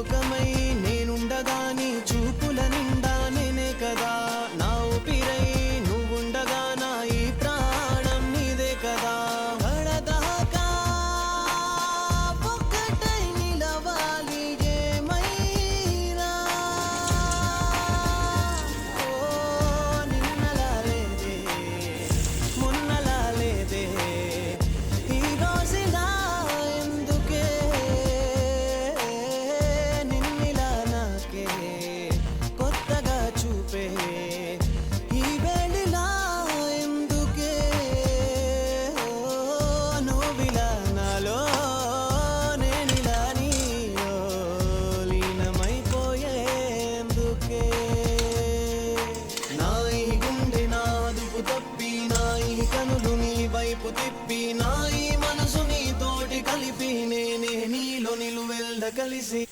లోకమై నేనుండగా నీ చూపుల నిండా నేనే కదా నా ఊపిరై నువ్వుండగా నా ఈ ప్రాణం నీదే కదా కడదాకా ఒక్కటై నిలవాలి ఏమైనా ఓ నిన్నలా లేదే మొన్నలా లేదే ఈ రోజులా ఎందుకే నిన్నిలా నాకే కొత్తగా చూపే ఈ వేళలా ఎందుకే నువ్విలా నాలో నేనిలా నీలో లీనమైపోయేందుకే నా ఈ గుండె నాదుపు తప్పి నా ఈ కనులు నీ వైపు తిప్పి నా ఈ మనసు నీ తోటి కలిపి నేనే నీలో నిలువెల్ద కలిసి